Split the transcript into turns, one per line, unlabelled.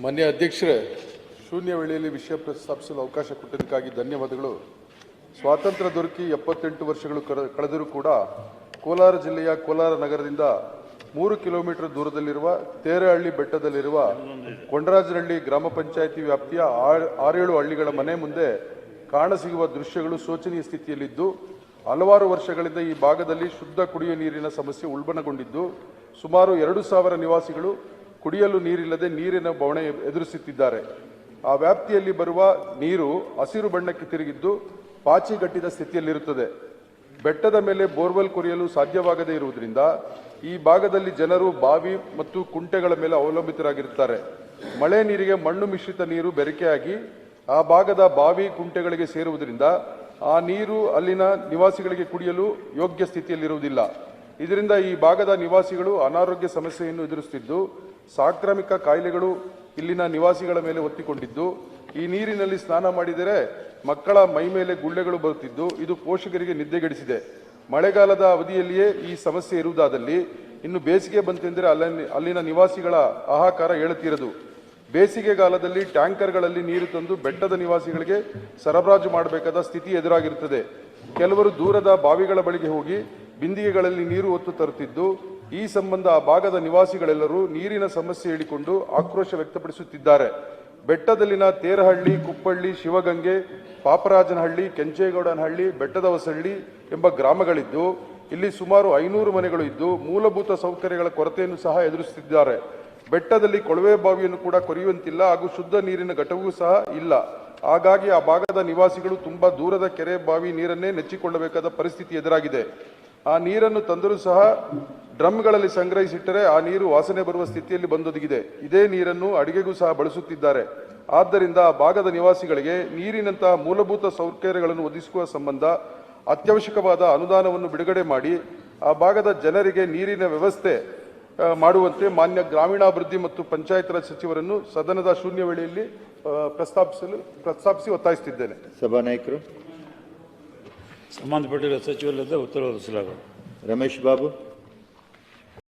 ಮಾನ್ಯ ಅಧ್ಯಕ್ಷರೇ, ಶೂನ್ಯ ವೇಳೆಯಲ್ಲಿ ವಿಷಯ ಪ್ರಸ್ತಾಪಿಸಲು ಅವಕಾಶ ಕೊಟ್ಟಿದ್ದಕ್ಕಾಗಿ ಧನ್ಯವಾದಗಳು. ಸ್ವಾತಂತ್ರ್ಯ ದೊರಕಿ 78 ವರ್ಷಗಳು ಕಳೆದರೂ ಕೂಡ ಕೋಲಾರ ಜಿಲ್ಲೆಯ ಕೋಲಾರ ನಗರದಿಂದ 3 ಕಿಲೋಮೀಟರ್ ದೂರದಲ್ಲಿರುವ ತೇರಹಳ್ಳಿ ಬೆಟ್ಟದಲ್ಲಿರುವ ಕೊಂಡರಾಜನಹಳ್ಳಿ ಗ್ರಾಮ ಪಂಚಾಯಿತಿ ವ್ಯಾಪ್ತಿಯ 6-7 ಹಳ್ಳಿಗಳ ಮನೆ ಮುಂದೆ ಕಾಣಸಿಗುವ ದೃಶ್ಯಗಳು ಶೋಚನೀಯ ಸ್ಥಿತಿಯಲ್ಲಿದ್ದು, ಹಲವಾರು ವರ್ಷಗಳಿಂದ ಈ ಭಾಗದಲ್ಲಿ ಶುದ್ಧ ಕುಡಿಯುವ ನೀರಿನ ಸಮಸ್ಯೆ ಉಲ್ಬಣಗೊಂಡಿದ್ದು, ಸುಮಾರು 2,000 ನಿವಾಸಿಗಳು ಕುಡಿಯಲು ನೀರಿಲ್ಲದೆ ನೀರಿನ ಬವಣೆ ಎದುರಿಸುತ್ತಿದ್ದಾರೆ. ಆ ವ್ಯಾಪ್ತಿಯಲ್ಲಿ ಬರುವ ನೀರು ಹಸಿರು ಬಣ್ಣಕ್ಕೆ ತಿರುಗಿದ್ದು ಪಾಚಿಗಟ್ಟಿದ ಸ್ಥಿತಿಯಲ್ಲಿರುತ್ತದೆ. ಬೆಟ್ಟದ ಮೇಲೆ ಬೋರ್ವೆಲ್ ಕೊರೆಯಲು ಸಾಧ್ಯವಾಗದೇ ಇರುವುದರಿಂದ ಈ ಭಾಗದಲ್ಲಿ ಜನರು ಬಾವಿ ಮತ್ತು ಕುಂಟೆಗಳ ಮೇಲೆ ಅವಲಂಬಿತರಾಗಿರುತ್ತಾರೆ. ಮಳೆ ನೀರಿಗೆ ಮಣ್ಣು ಮಿಶ್ರಿತ ನೀರು ಬೆರಕೆಯಾಗಿ ಆ ಭಾಗದ ಬಾವಿ ಕುಂಟೆಗಳಿಗೆ ಸೇರುವುದರಿಂದ ಆ ನೀರು ಅಲ್ಲಿನ ನಿವಾಸಿಗಳಿಗೆ ಕುಡಿಯಲು ಯೋಗ್ಯ ಸ್ಥಿತಿಯಲ್ಲಿರುವುದಿಲ್ಲ. ಇದರಿಂದ ಈ ಭಾಗದ ನಿವಾಸಿಗಳು ಅನಾರೋಗ್ಯ ಸಮಸ್ಯೆಯನ್ನು ಎದುರಿಸುತ್ತಿದ್ದು, ಸಾಂಕ್ರಾಮಿಕ ಕಾಯಿಲೆಗಳು ಇಲ್ಲಿನ ನಿವಾಸಿಗಳ ಮೇಲೆ ಒತ್ತಿಕೊಂಡಿದ್ದು, ಈ ನೀರಿನಲ್ಲಿ ಸ್ನಾನ ಮಾಡಿದರೆ ಮಕ್ಕಳ ಮೈ ಮೇಲೆ ಗುಳ್ಳೆಗಳು ಬರುತ್ತಿದ್ದು, ಇದು ಪೋಷಕರಿಗೆ ನಿದ್ದೆಗೆಡಿಸಿದೆ. ಮಳೆಗಾಲದ ಅವಧಿಯಲ್ಲಿಯೇ ಈ ಸಮಸ್ಯೆ ಇರುವುದಾದಲ್ಲಿ ಇನ್ನು ಬೇಸಿಗೆ ಬಂತೆಂದರೆ ಅಲ್ಲಿನ ನಿವಾಸಿಗಳ ಹಾಹಾಕಾರ ಹೇಳುತ್ತಿರದು. ಬೇಸಿಗೆಗಾಲದಲ್ಲಿ ಟ್ಯಾಂಕರ್ಗಳಲ್ಲಿ ನೀರು ತಂದು ಬೆಟ್ಟದ ನಿವಾಸಿಗಳಿಗೆ ಸರಬರಾಜು ಮಾಡಬೇಕಾದ ಸ್ಥಿತಿ ಎದುರಾಗಿರುತ್ತದೆ. ಕೆಲವರು ದೂರದ ಬಾವಿಗಳ ಬಳಿಗೆ ಹೋಗಿ ಬಿಂದಿಗೆಗಳಲ್ಲಿ ನೀರು ಹೊತ್ತು ತರುತ್ತಿದ್ದು, ಈ ಸಂಬಂಧ ಆ ಭಾಗದ ನಿವಾಸಿಗಳೆಲ್ಲರೂ ನೀರಿನ ಸಮಸ್ಯೆ ಹೇಳಿಕೊಂಡು ಆಕ್ರೋಶ ವ್ಯಕ್ತಪಡಿಸುತ್ತಿದ್ದಾರೆ. ಬೆಟ್ಟದಲ್ಲಿನ ತೇರಹಳ್ಳಿ, ಕುಪ್ಪಳ್ಳಿ, ಶಿವಗಂಗೆ, ಪಾಪರಾಜನಹಳ್ಳಿ, ಕೆಂಚೇಗೌಡನಹಳ್ಳಿ, ಬೆಟ್ಟದ ಹೊಸಹಳ್ಳಿ ಎಂಬ ಗ್ರಾಮಗಳಿದ್ದು, ಇಲ್ಲಿ ಸುಮಾರು 500 ಮನೆಗಳು ಇದ್ದು ಮೂಲಭೂತ ಸೌಕರ್ಯಗಳ ಕೊರತೆಯನ್ನು ಸಹ ಎದುರಿಸುತ್ತಿದ್ದಾರೆ. ಬೆಟ್ಟದಲ್ಲಿ ಕೊಳವೆ ಬಾವಿಯನ್ನು ಕೂಡ ಕೊರೆಯುವಂತಿಲ್ಲ ಹಾಗೂ ಶುದ್ಧ ನೀರಿನ ಘಟವೂ ಸಹ ಇಲ್ಲ. ಹಾಗಾಗಿ ಆ ಭಾಗದ ನಿವಾಸಿಗಳು ತುಂಬಾ ದೂರದ ಕೆರೆ, ಬಾವಿ ನೀರನ್ನೇ ನೆಚ್ಚಿಕೊಳ್ಳಬೇಕಾದ ಪರಿಸ್ಥಿತಿ ಎದುರಾಗಿದೆ. ಆ ನೀರನ್ನು ತಂದರೂ ಸಹ ಡ್ರಮ್ಗಳಲ್ಲಿ ಸಂಗ್ರಹಿಸಿಟ್ಟರೆ ಆ ನೀರು ವಾಸನೆ ಬರುವ ಸ್ಥಿತಿಯಲ್ಲಿ ಬಂದೊದಗಿದೆ. ಇದೇ ನೀರನ್ನು ಅಡಿಗೆಗೂ ಸಹ ಬಳಸುತ್ತಿದ್ದಾರೆ. ಆದ್ದರಿಂದ ಆ ಭಾಗದ ನಿವಾಸಿಗಳಿಗೆ ನೀರಿನಂತಹ ಮೂಲಭೂತ ಸೌಕರ್ಯಗಳನ್ನು ಒದಗಿಸುವ ಸಂಬಂಧ ಅತ್ಯವಶ್ಯಕವಾದ ಅನುದಾನವನ್ನು ಬಿಡುಗಡೆ ಮಾಡಿ ಆ ಭಾಗದ ಜನರಿಗೆ ನೀರಿನ ವ್ಯವಸ್ಥೆ ಮಾಡುವಂತೆ ಮಾನ್ಯ ಗ್ರಾಮೀಣಾಭಿವೃದ್ಧಿ ಮತ್ತು ಪಂಚಾಯತ್ ರಾಜ್ ಸಚಿವರನ್ನು ಸದನದ ಶೂನ್ಯ ವೇಳೆಯಲ್ಲಿ ಪ್ರಸ್ತಾಪಿಸಿ ಒತ್ತಾಯಿಸುತ್ತಿದ್ದೇನೆ.
ಸಭಾನಾಯಕರು
ಸಂಬಂಧಪಟ್ಟಿರುವ ಸಚಿವರಿಂದ ಉತ್ತರ ಒದಗಿಸಲಾಗುವುದು.
ರಮೇಶ್ ಬಾಬು.